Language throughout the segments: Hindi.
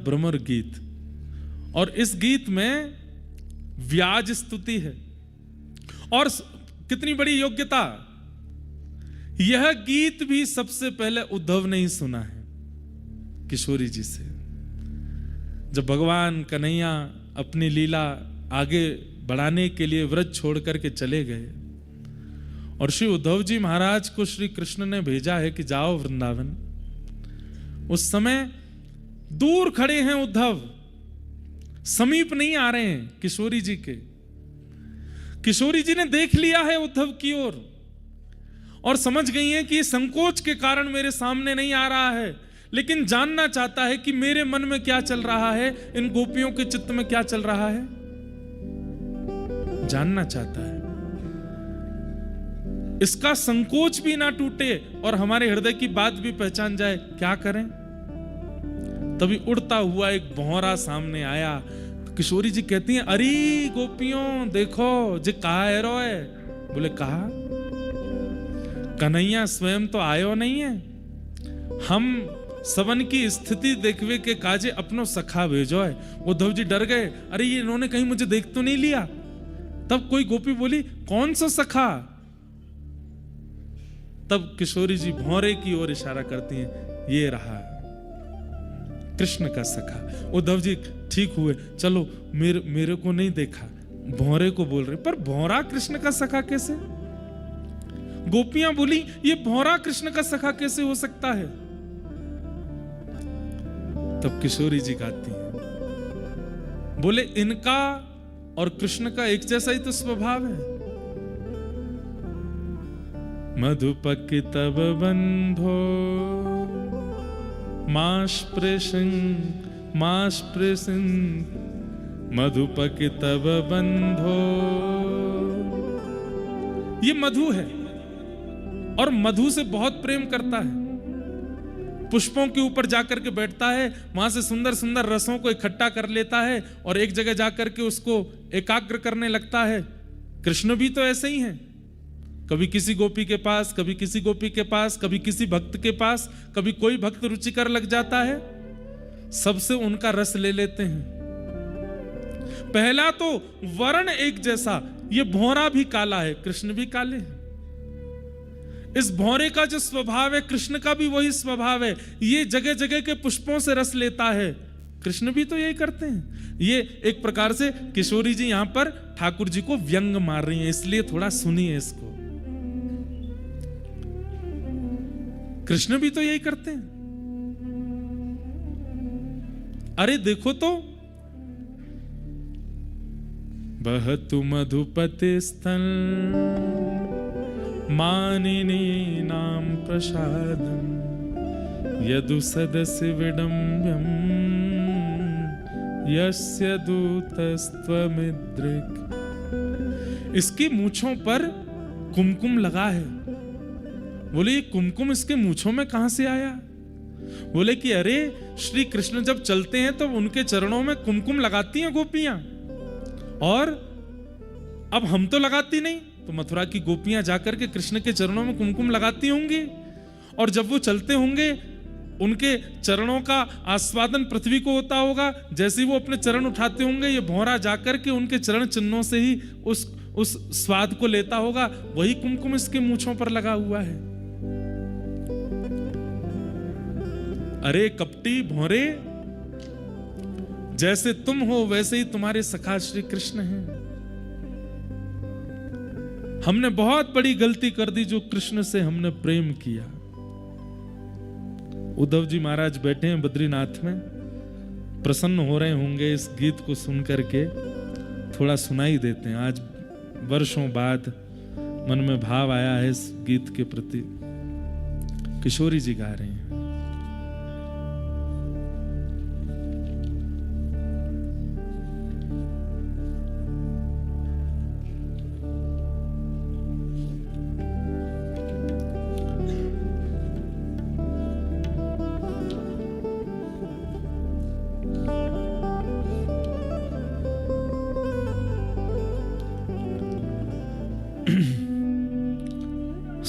भ्रमर गीत। और इस गीत में व्याज स्तुति है और कितनी बड़ी योग्यता। यह गीत भी सबसे पहले उद्धव ने ही सुना है किशोरी जी से। जब भगवान कन्हैया अपनी लीला आगे बढ़ाने के लिए व्रज छोड़ करके चले गए और श्री उद्धव जी महाराज को श्री कृष्ण ने भेजा है कि जाओ वृंदावन। उस समय दूर खड़े हैं उद्धव, समीप नहीं आ रहे हैं किशोरी जी के। किशोरी जी ने देख लिया है उद्धव की ओर और समझ गई हैं कि ये संकोच के कारण मेरे सामने नहीं आ रहा है, लेकिन जानना चाहता है कि मेरे मन में क्या चल रहा है, इन गोपियों के चित्त में क्या चल रहा है, जानना चाहता है। इसका संकोच भी ना टूटे और हमारे हृदय की बात भी पहचान जाए, क्या करें। तभी उड़ता हुआ एक भौरा सामने आया। तो किशोरी जी कहती हैं, अरे गोपियों देखो जे कहा है रोए। बोले कहा, कन्हैया स्वयं तो आयो नहीं है, हम सबन की स्थिति देखवे के काजे अपनो सखा भेजो है। उद्धव जी डर गए, अरे ये इन्होंने कहीं मुझे देख तो नहीं लिया। तब कोई गोपी बोली, कौन सा सखा। तब किशोरी जी भौरे की ओर इशारा करती हैं, ये रहा कृष्ण का सखा। उद्धव जी ठीक हुए, चलो मेरे को नहीं देखा, भौरे को बोल रहे। पर भौरा कृष्ण का सखा कैसे। गोपियां बोली, ये भौरा कृष्ण का सखा कैसे हो सकता है। तब किशोरी जी गाती हैं, बोले इनका और कृष्ण का एक जैसा ही तो स्वभाव है। मधुपक तब बंधो मास्पृशं मधुपक तब बंधो। ये मधु है और मधु से बहुत प्रेम करता है। पुष्पों के ऊपर जाकर के बैठता है, वहां से सुंदर सुंदर रसों को इकट्ठा कर लेता है और एक जगह जाकर के उसको एकाग्र करने लगता है। कृष्ण भी तो ऐसे ही हैं, कभी किसी गोपी के पास, कभी किसी गोपी के पास, कभी किसी भक्त के पास, कभी कोई भक्त रुचिकर लग जाता है, सबसे उनका रस ले लेते हैं। पहला तो वर्ण एक जैसा, ये भौरा भी काला है, कृष्ण भी काले हैं। इस भौरे का जो स्वभाव है, कृष्ण का भी वही स्वभाव है। ये जगह जगह के पुष्पों से रस लेता है, कृष्ण भी तो यही करते हैं। ये एक प्रकार से किशोरी जी यहां पर ठाकुर जी को व्यंग मार रही हैं, इसलिए थोड़ा सुनिए इसको। कृष्ण भी तो यही करते हैं। अरे देखो तो, बहतु मधुपति स्तन मानिनी नाम प्रसादम यदु सदस्य विडम्बम यस्य दूतस्त्वमिद्रिक। इसकी मूंछों पर कुमकुम लगा है। बोले ये कुमकुम इसके मूंछों में कहां से आया। बोले कि अरे श्री कृष्ण जब चलते हैं तो उनके चरणों में कुमकुम लगाती हैं गोपियां, और अब हम तो लगाती नहीं, तो मथुरा की गोपियां जाकर के कृष्ण के चरणों में कुमकुम लगाती होंगी, और जब वो चलते होंगे उनके चरणों का आस्वादन पृथ्वी को होता होगा। जैसे ही वो अपने चरण उठाते होंगे, ये भौरा जाकर के उनके चरण चिन्हों से ही उस स्वाद को लेता होगा। वही कुमकुम इसके मूंछों पर लगा हुआ है। अरे कपटी भौरे, जैसे तुम हो वैसे ही तुम्हारे सखा श्री कृष्ण हैं। हमने बहुत बड़ी गलती कर दी जो कृष्ण से हमने प्रेम किया। उद्धव जी महाराज बैठे हैं बद्रीनाथ में, प्रसन्न हो रहे होंगे इस गीत को सुनकर के। थोड़ा सुनाई देते हैं। आज वर्षों बाद मन में भाव आया है इस गीत के प्रति। किशोरी जी गा रहे हैं।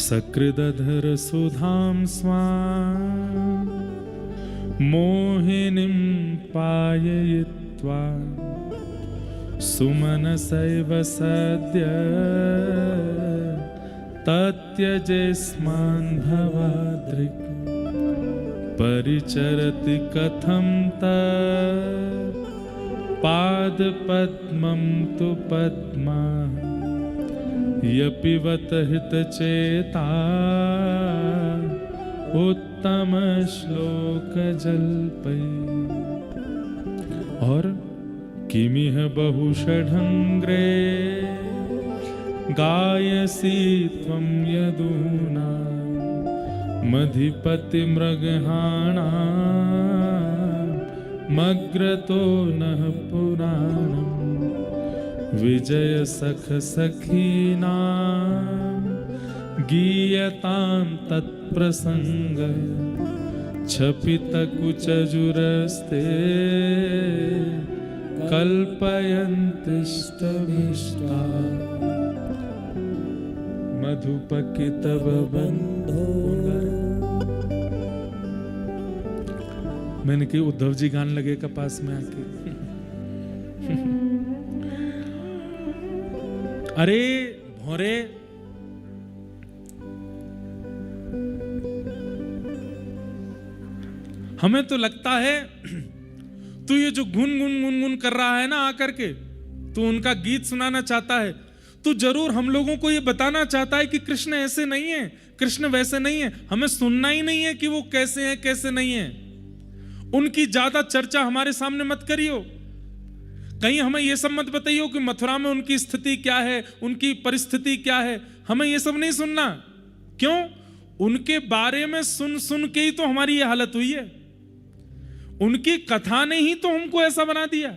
सकृदधर सुधाम स्वाम मोहिनीं पाययित्वा सुमनसैव सद्य तत्यजेस्मान् भवादृक् परिचरति कथं पादपद्मं तु पद्मा यपिबत हितचेता उत्तम श्लोक जल्पै। और किमिह बहुषढङ्ग्रे गायसी त्वं यदूना मधिपति मृगहाणा मग्रतो नः पुराणम् विजय सख सखीनां गीयतां तत्प्रसंग क्षपित कुचजुरस्ते कल्पयन्तिष्टमिष्टा मधुपकितव बंधो। मैंने कही उद्धव जी गान लगे का पास में आके। अरे भोरे, हमें तो लगता है तू ये जो गुन कर रहा है ना आकर के, तू उनका गीत सुनाना चाहता है, तू जरूर हम लोगों को ये बताना चाहता है कि कृष्ण ऐसे नहीं है, कृष्ण वैसे नहीं है। हमें सुनना ही नहीं है कि वो कैसे हैं कैसे नहीं है। उनकी ज्यादा चर्चा हमारे सामने मत करियो। कहीं हमें ये सब मत बताइयो कि मथुरा में उनकी स्थिति क्या है, उनकी परिस्थिति क्या है। हमें ये सब नहीं सुनना। क्यों? उनके बारे में सुन सुन के ही तो हमारी ये हालत हुई है। उनकी कथा ने ही तो हमको ऐसा बना दिया।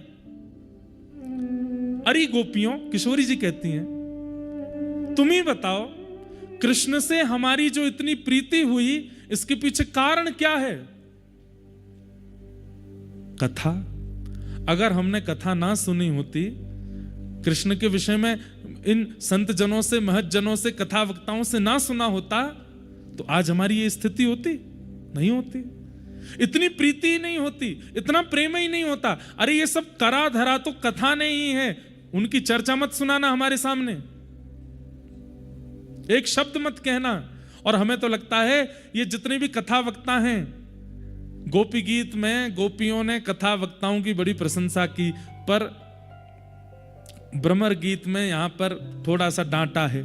अरे गोपियों, किशोरी जी कहती हैं, तुम ही बताओ कृष्ण से हमारी जो इतनी प्रीति हुई, इसके पीछे कारण क्या है? कथा। अगर हमने कथा ना सुनी होती, कृष्ण के विषय में इन संत जनों से, महत जनों से, कथा वक्ताओं से ना सुना होता, तो आज हमारी ये स्थिति होती नहीं होती। इतनी प्रीति ही नहीं होती, इतना प्रेम ही नहीं होता। अरे ये सब करा धरा तो कथा नहीं है। उनकी चर्चा मत सुनाना हमारे सामने, एक शब्द मत कहना। और हमें तो लगता है ये जितने भी कथा वक्ता हैं, गोपी गीत में गोपियों ने कथा वक्ताओं की बड़ी प्रशंसा की, पर भ्रमर गीत में यहां पर थोड़ा सा डांटा है।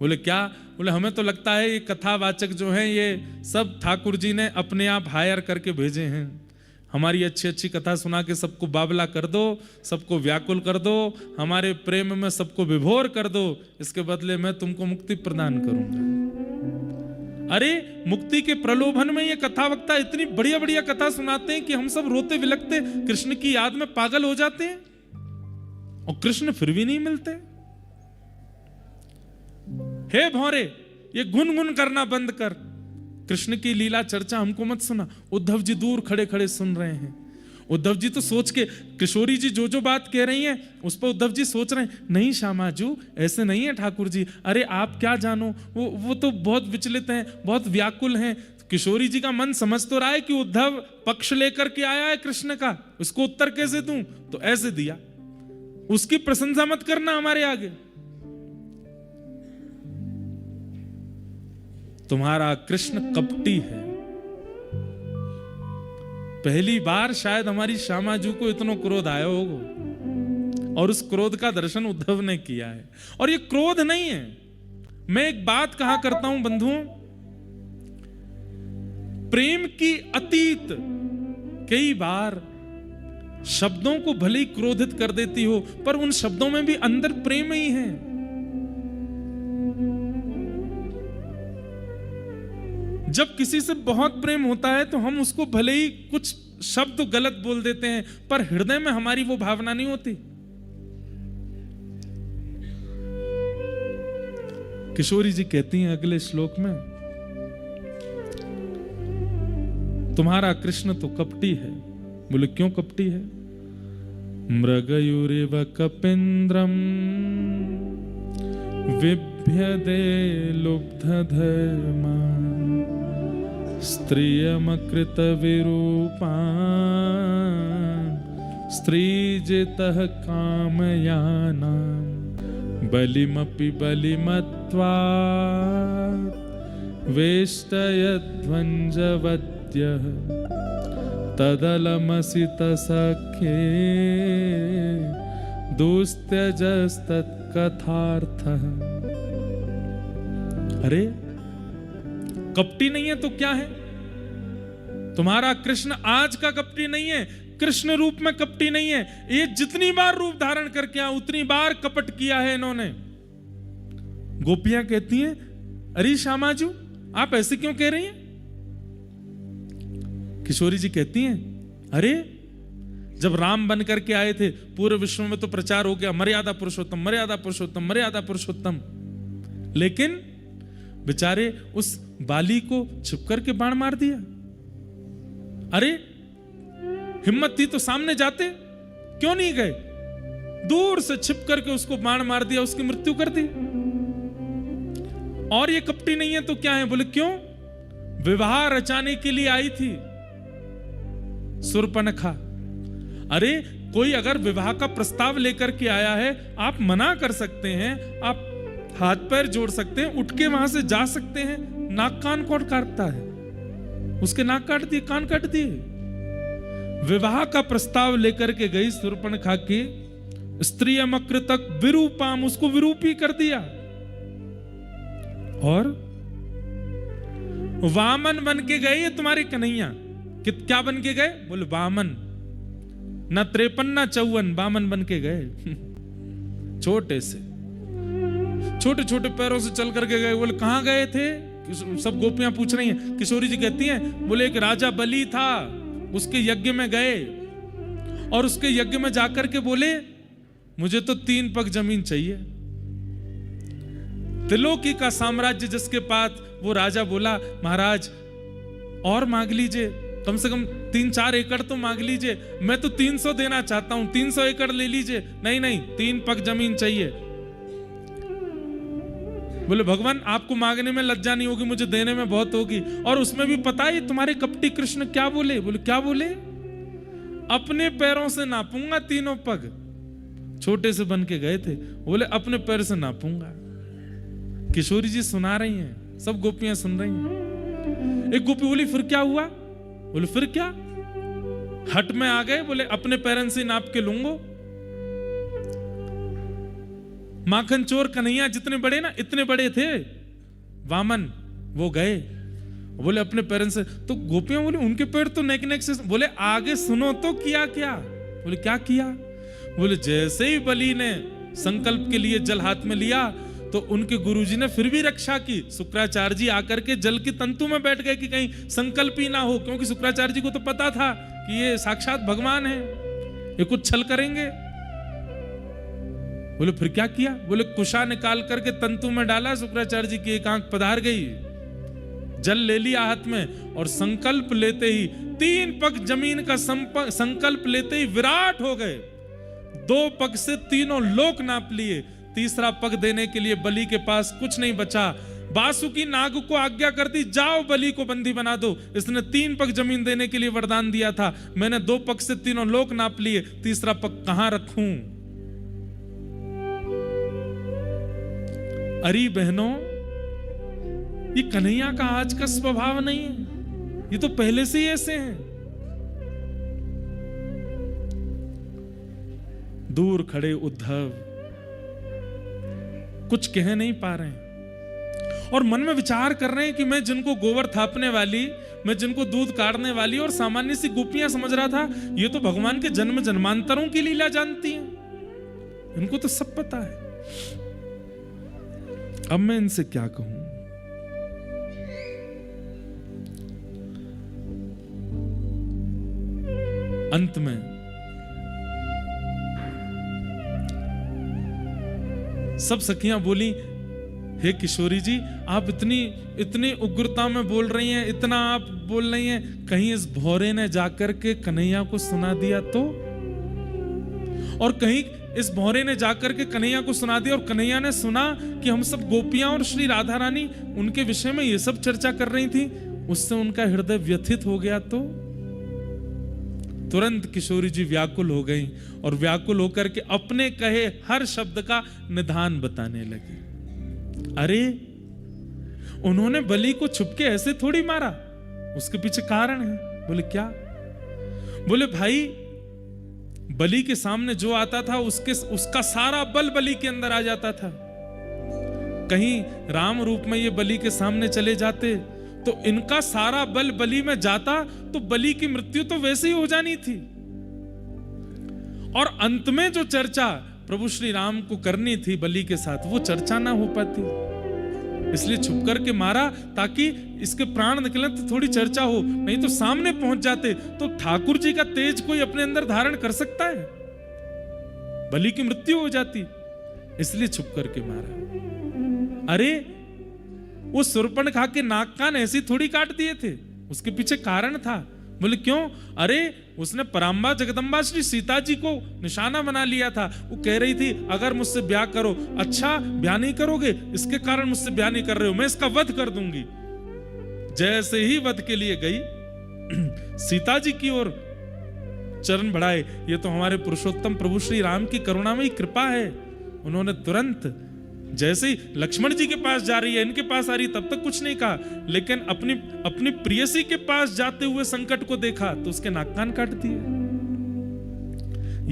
बोले क्या? बोले हमें तो लगता है ये कथावाचक जो हैं ये सब ठाकुर जी ने अपने आप हायर करके भेजे हैं। हमारी अच्छी अच्छी कथा सुना के सबको बावला कर दो, सबको व्याकुल कर दो, हमारे प्रेम में सबको विभोर कर दो, इसके बदले मैं तुमको मुक्ति प्रदान करूंगा। अरे मुक्ति के प्रलोभन में ये कथा वक्ता इतनी बढ़िया बढ़िया कथा सुनाते हैं कि हम सब रोते विलखते कृष्ण की याद में पागल हो जाते हैं, और कृष्ण फिर भी नहीं मिलते। हे भौरे, ये गुनगुन करना बंद कर, कृष्ण की लीला चर्चा हमको मत सुना। उद्धव जी दूर खड़े खड़े सुन रहे हैं। उद्धव जी तो सोच के, किशोरी जी जो जो बात कह रही हैं उस पर उद्धव जी सोच रहे हैं, नहीं श्यामाजू ऐसे नहीं है ठाकुर जी, अरे आप क्या जानो, वो तो बहुत विचलित हैं, बहुत व्याकुल हैं। किशोरी जी का मन समझ तो रहा है कि उद्धव पक्ष लेकर के आया है कृष्ण का, उसको उत्तर कैसे दूं, तो ऐसे दिया। उसकी प्रशंसा मत करना हमारे आगे। तुम्हारा कृष्ण कपटी है। पहली बार शायद हमारी श्यामाजू को इतना क्रोध आया होगा, और उस क्रोध का दर्शन उद्धव ने किया है। और ये क्रोध नहीं है। मैं एक बात कहा करता हूं बंधुओं, प्रेम की अतीत कई बार शब्दों को भले ही क्रोधित कर देती हो, पर उन शब्दों में भी अंदर प्रेम ही है। जब किसी से बहुत प्रेम होता है तो हम उसको भले ही कुछ शब्द गलत बोल देते हैं, पर हृदय में हमारी वो भावना नहीं होती। किशोरी जी कहती हैं अगले श्लोक में, तुम्हारा कृष्ण तो कपटी है। बोले क्यों कपटी है? मृगयुरिव कपिंद्रम विभ्यदे लुब्ध धर्मा स्त्रियमकृत विरूपान् स्त्रीजितः कामयानां बलिमपि बलिमत्वा वेष्टयध्वंजवद्यः तदलमसितसख्ये दुस्त्यजस्तत्कथार्थः। अरे कपटी नहीं है तो क्या है? तुम्हारा कृष्ण आज का कपटी नहीं है, कृष्ण रूप में कपटी नहीं है। ये जितनी बार रूप धारण करके आया उतनी बार कपट किया है इन्होंने। गोपियां कहती हैं, अरे श्यामाजू आप ऐसे क्यों कह रही हैं? किशोरी जी कहती हैं, अरे जब राम बन करके आए थे पूरे विश्व में तो प्रचार हो गया मर्यादा पुरुषोत्तम, मर्यादा पुरुषोत्तम, मर्यादा पुरुषोत्तम, लेकिन बेचारे उस बाली को छिप करके बाण मार दिया। अरे हिम्मत थी तो सामने जाते, क्यों नहीं गए? दूर से छिप करके उसको बाण मार दिया, उसकी मृत्यु कर दी। और ये कपटी नहीं है तो क्या है? बोले क्यों? विवाह रचाने के लिए आई थी शूर्पणखा। अरे कोई अगर विवाह का प्रस्ताव लेकर के आया है, आप मना कर सकते हैं, आप हाथ पैर जोड़ सकते हैं, उठ के वहां से जा सकते हैं। नाक कान कौन काटता है? उसके नाक काट दिए, कान काट दिए। विवाह का प्रस्ताव लेकर के गई शूर्पणखा की स्त्रियमकृतक विरूपाम, उसको विरूपी कर दिया। और वामन बन के गए ये तुम्हारे कन्हैया। क्या बन के गए? बोले वामन, ना 53 ना 54, वामन बन के गए। छोटे से छोटे छोटे पैरों से चल करके गए। बोले कहां गए थे? सब गोपियां पूछ रही हैं। किशोरी जी कहती हैं, बोले एक राजा बलि था, उसके यज्ञ में गए और उसके यज्ञ में जाकर के बोले मुझे तो 3 पग जमीन चाहिए। त्रिलोकी का साम्राज्य जिसके पास, वो राजा बोला महाराज और मांग लीजिए, कम से कम 3-4 एकड़ तो मांग लीजिए। मैं तो 300 देना चाहता हूं, 300 एकड़ ले लीजिए। नहीं नहीं, 3 पग जमीन चाहिए। बोले भगवान आपको मांगने में लज्जा नहीं होगी, मुझे देने में बहुत होगी। और उसमें भी पता है तुम्हारे कपटी कृष्ण क्या बोले? बोले क्या बोले? अपने पैरों से नापूंगा 3 पग। छोटे से बन के गए थे, बोले अपने पैर से नापूंगा। किशोरी जी सुना रही हैं, सब गोपियां सुन रही हैं। एक गोपी बोली फिर क्या हुआ? बोले फिर क्या? हट में आ गए, बोले अपने पैरन से नाप के लूंगो। माखन चोर कन्हैया जितने बड़े ना, इतने बड़े थे वामन, वो गए, बोले अपने पैरन से। तो गोपियां बोले उनके पैर तो नेक नेक से। बोले आगे सुनो तो किया क्या? बोले क्या किया? बोले जैसे ही बलि ने संकल्प के लिए जल हाथ में लिया तो उनके गुरुजी ने फिर भी रक्षा की। शुक्राचार्य जी आकर के जल की तंतु में बैठ गए कि कहीं संकल्प ही ना हो, क्योंकि शुक्राचार्य जी को तो पता था कि ये साक्षात भगवान है, ये कुछ छल करेंगे। बोले फिर क्या किया? बोले कुशा निकाल करके तंतु में डाला, शुक्राचार्य जी की एक आंख पधार गई, जल ले लिया हाथ में और संकल्प लेते ही 3 पग जमीन का संकल्प लेते ही विराट हो गए। 2 पग से 3 लोक नाप लिए। तीसरा पग देने के लिए बलि के पास कुछ नहीं बचा। बासुकी नाग को आज्ञा कर दी, जाओ बलि को बंदी बना दो। इसने 3 पग जमीन देने के लिए वरदान दिया था, मैंने 2 पग से 3 लोक नाप लिए, तीसरा पग कहां रखूं? अरे बहनों, ये कन्हैया का आज का स्वभाव नहीं है, ये तो पहले से ही ऐसे हैं। दूर खड़े उद्धव कुछ कह नहीं पा रहे हैं और मन में विचार कर रहे हैं कि मैं जिनको गोबर थापने वाली, मैं जिनको दूध काटने वाली और सामान्य सी गोपियां समझ रहा था, ये तो भगवान के जन्म जन्मांतरों की लीला जानती हैं, इनको तो सब पता है। अब मैं इनसे क्या कहूं? अंत में सब सखियां बोली, हे किशोरी जी आप इतनी उग्रता में बोल रही हैं, इतना आप बोल रही हैं, कहीं इस भौरे ने जाकर के कन्हैया को सुना दिया तो? और कहीं इस भौरे ने जाकर के कन्हैया को सुना दिया और कन्हैया ने सुना कि हम सब गोपियां और श्री राधा रानी उनके विषय में ये सब चर्चा कर रही थी, उससे उनका हृदय व्यथित हो गया तो तुरंत किशोरी जी व्याकुल हो गई और व्याकुल होकर के अपने कहे हर शब्द का निदान बताने लगी। अरे उन्होंने बलि को छुपके ऐसे थोड़ी मारा, उसके पीछे कारण है। बोले क्या? बोले भाई बलि के सामने जो आता था उसका सारा बल बलि के अंदर आ जाता था। कहीं राम रूप में ये बलि के सामने चले जाते तो इनका सारा बल बलि में जाता तो बलि की मृत्यु तो वैसे ही हो जानी थी। और अंत में जो चर्चा प्रभु श्री राम को करनी थी बलि के साथ, वो चर्चा ना हो पाती, इसलिए छुप करके मारा ताकि इसके प्राण निकले तो थोड़ी चर्चा हो। नहीं तो सामने पहुंच जाते तो ठाकुर जी का तेज कोई अपने अंदर धारण कर सकता है, बलि की मृत्यु हो जाती, इसलिए छुप करके मारा। अरे वो शूर्पणखा के नाक कान ऐसी थोड़ी काट दिए थे, उसके पीछे कारण था। बोले क्यों? अरे उसने पराम्बा जगदम्बा श्री सीता जी को निशाना बना लिया था। वो कह रही थी अगर मुझसे ब्याह करो, अच्छा ब्याह नहीं करोगे, इसके कारण मुझसे ब्याह नहीं कर रहे हो, मैं इसका वध कर दूंगी। जैसे ही वध के लिए गई सीता जी की ओर चरण बढ़ाए, ये तो हमारे पुरुषोत्तम प्रभु श्री राम की करुणामयी कृपा है। उन्होंने तुरंत जैसे ही लक्ष्मण जी के पास जा रही है, इनके पास आ रही, तब तक कुछ नहीं कहा, लेकिन अपनी प्रियसी के पास जाते हुए संकट को देखा तो उसके नाक कान काट दिए।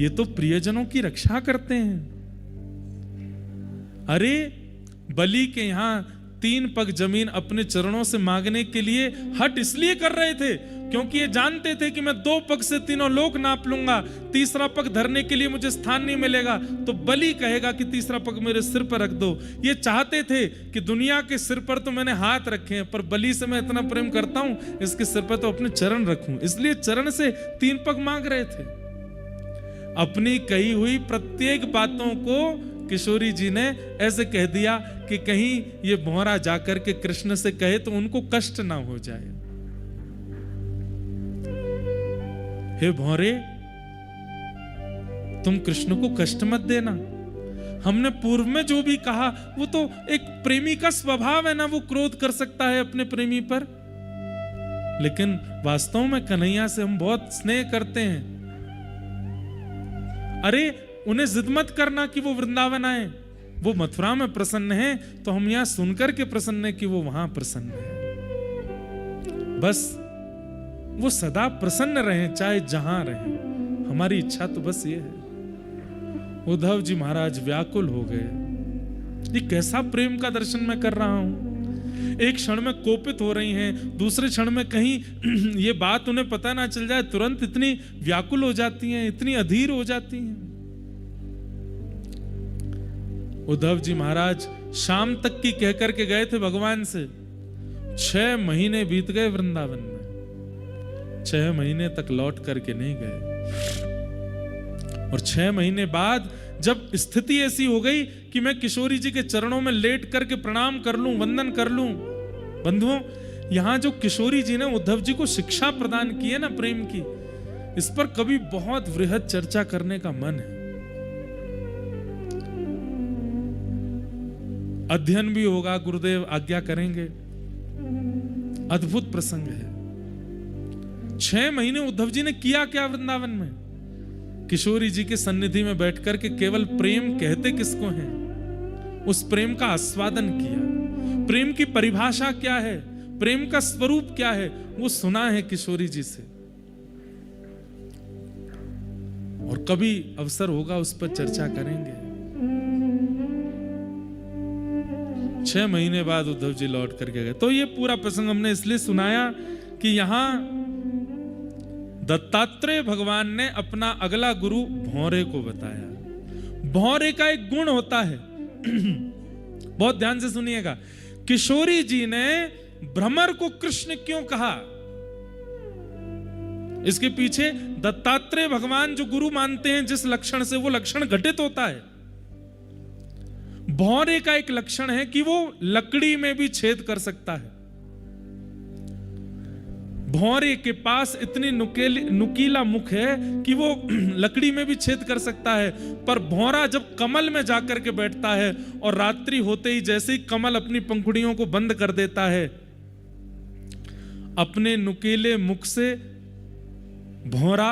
ये तो प्रियजनों की रक्षा करते हैं। अरे बलि के यहां 3 पग जमीन अपने चरणों से मांगने के लिए हट इसलिए कर रहे थे क्योंकि ये जानते थे कि मैं 2 पग से तीनों लोक नाप लूंगा, तीसरा पग धरने के लिए मुझे स्थान नहीं मिलेगा, तो बलि कहेगा कि तीसरा पग मेरे सिर पर रख दो। ये चाहते थे कि दुनिया के सिर पर तो मैंने हाथ रखे हैं, पर बलि से मैं इतना प्रेम करता हूं, इसके सिर पर तो अपने चरण रखूं, इसलिए चरण से 3 पग मांग रहे थे। अपनी कही हुई प्रत्येक बातों को किशोरी जी ने ऐसे कह दिया कि कहीं ये भौरा जाकर के कृष्ण से कहे तो उनको कष्ट ना हो जाए। हे भौरे, तुम कृष्ण को कष्ट मत देना। हमने पूर्व में जो भी कहा वो तो एक प्रेमी का स्वभाव है ना, वो क्रोध कर सकता है अपने प्रेमी पर, लेकिन वास्तव में कन्हैया से हम बहुत स्नेह करते हैं। अरे उन्हें जिद मत करना कि वो वृंदावन आए, वो मथुरा में प्रसन्न है तो हम यहां सुनकर के प्रसन्न है कि वो वहां प्रसन्न है। बस वो सदा प्रसन्न रहें चाहे जहां रहें, हमारी इच्छा तो बस ये है। उद्धव जी महाराज व्याकुल हो गए। ये कैसा प्रेम का दर्शन मैं कर रहा हूं। एक क्षण में कोपित हो रही हैं, दूसरे क्षण में कहीं ये बात उन्हें पता ना चल जाए, तुरंत इतनी व्याकुल हो जाती हैं, इतनी अधीर हो जाती हैं। उद्धव जी महाराज शाम तक की कहकर के गए थे भगवान से। 6 महीने बीत गए वृंदावन में, 6 महीने तक लौट करके नहीं गए। और 6 महीने बाद जब स्थिति ऐसी हो गई कि मैं किशोरी जी के चरणों में लेट करके प्रणाम कर लूं, वंदन कर लूं। बंधुओं, यहां जो किशोरी जी ने उद्धव जी को शिक्षा प्रदान की है ना प्रेम की, इस पर कभी बहुत वृहद चर्चा करने का मन है। अध्ययन भी होगा, गुरुदेव आज्ञा करेंगे। अद्भुत प्रसंग है। 6 महीने उद्धव जी ने किया क्या वृंदावन में? किशोरी जी के सन्निधि में बैठकर के केवल प्रेम कहते किसको हैं, उस प्रेम का आस्वादन किया। प्रेम की परिभाषा क्या है, प्रेम का स्वरूप क्या है, वो सुना है किशोरी जी से। और कभी अवसर होगा उस पर चर्चा करेंगे। 6 महीने बाद उद्धव जी लौट करके गए। तो ये पूरा प्रसंग हमने इसलिए सुनाया कि यहां दत्तात्रेय भगवान ने अपना अगला गुरु भौरे को बताया। भौरे का एक गुण होता है, बहुत ध्यान से सुनिएगा। किशोरी जी ने भ्रमर को कृष्ण क्यों कहा, इसके पीछे दत्तात्रेय भगवान जो गुरु मानते हैं जिस लक्षण से, वो लक्षण घटित होता है। भौरे का एक लक्षण है कि वो लकड़ी में भी छेद कर सकता है। भौरे के पास इतनी नुकीला मुख है कि वो लकड़ी में भी छेद कर सकता है। पर भौरा जब कमल में जाकर के बैठता है और रात्रि होते ही जैसे ही कमल अपनी पंखुड़ियों को बंद कर देता है, अपने नुकीले मुख से भौरा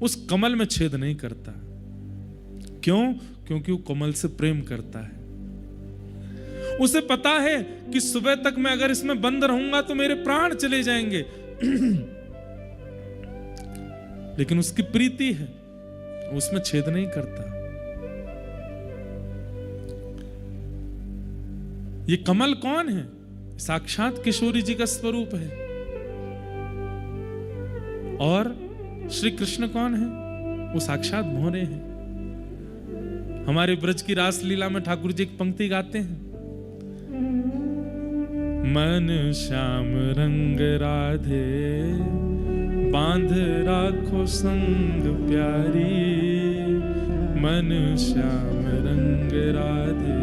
उस कमल में छेद नहीं करता। क्यों? क्योंकि वो कमल से प्रेम करता है। उसे पता है कि सुबह तक मैं अगर इसमें बंद रहूंगा तो मेरे प्राण चले जाएंगे। लेकिन उसकी प्रीति है, उसमें छेद नहीं करता। ये कमल कौन है? साक्षात किशोरी जी का स्वरूप है। और श्री कृष्ण कौन है? वो साक्षात भौरे हैं। हमारे ब्रज की रास लीला में ठाकुर जी एक पंक्ति गाते हैं, मन श्याम रंग राधे बांध राखो संग प्यारी, मन श्याम रंग राधे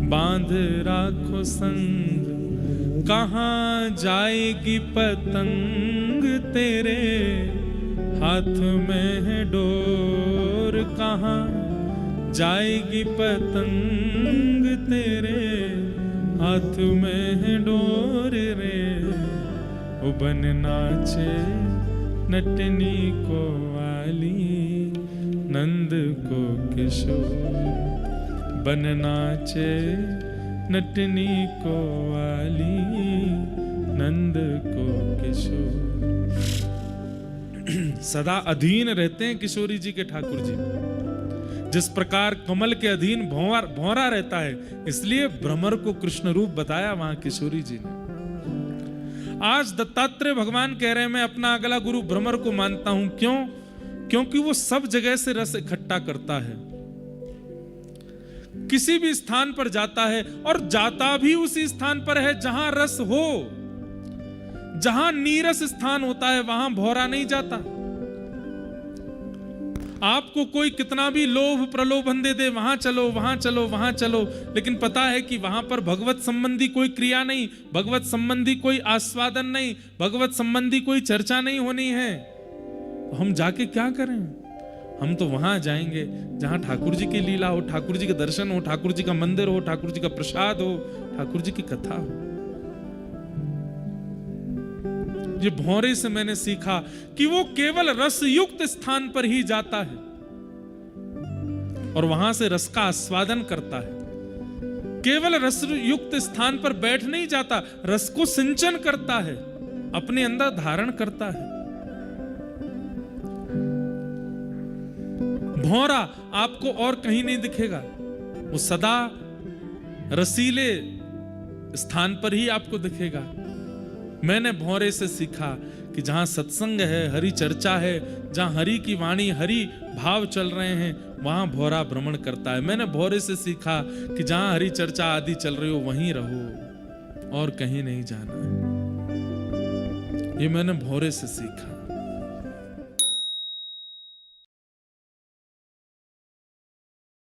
बांध राखो संग, कहाँ जाएगी पतंग तेरे हाथ में है डोर, कहाँ जाएगी पतंग तेरे हाथ में है डोर रे, ओ बन नाचे नटनी को वाली नंद को किशोर, बन नाचे नटनी को वाली नंद को किशोर। सदा अधीन रहते हैं किशोरी जी के ठाकुर जी। जिस प्रकार कमल के अधीन भौरा रहता है, इसलिए भ्रमर को कृष्ण रूप बताया वहां किशोरी जी ने। आज दत्तात्रेय भगवान कह रहे हैं मैं अपना अगला गुरु भ्रमर को मानता हूं। क्यों? क्योंकि वो सब जगह से रस इकट्ठा करता है, किसी भी स्थान पर जाता है और जाता भी उसी स्थान पर है जहां रस हो। जहां नीरस स्थान होता है वहां भौरा नहीं जाता। आपको कोई कितना भी लोभ प्रलोभन दे दे, वहां चलो वहां चलो वहां चलो, लेकिन पता है कि वहां पर भगवत संबंधी कोई क्रिया नहीं, भगवत संबंधी कोई आस्वादन नहीं, भगवत संबंधी कोई चर्चा नहीं होनी है, तो हम जाके क्या करें? हम तो वहां जाएंगे जहां ठाकुर जी की लीला हो, ठाकुर जी के दर्शन हो, ठाकुर जी का मंदिर हो, ठाकुर जी का प्रसाद हो, ठाकुर जी की कथा हो। ये भौरे से मैंने सीखा कि वो केवल रस युक्त स्थान पर ही जाता है और वहां से रस का आस्वादन करता है। केवल रस युक्त स्थान पर बैठ नहीं जाता, रस को सिंचन करता है, अपने अंदर धारण करता है। भौरा आपको और कहीं नहीं दिखेगा, वो सदा रसीले स्थान पर ही आपको दिखेगा। मैंने भौरे से सीखा कि जहां सत्संग है, हरि चर्चा है, जहां हरि की वाणी, हरि भाव चल रहे हैं, वहां भौरा भ्रमण करता है। मैंने भौरे से सीखा कि जहां हरि चर्चा आदि चल रही हो वहीं रहो और कहीं नहीं जाना है। ये मैंने भौरे से सीखा।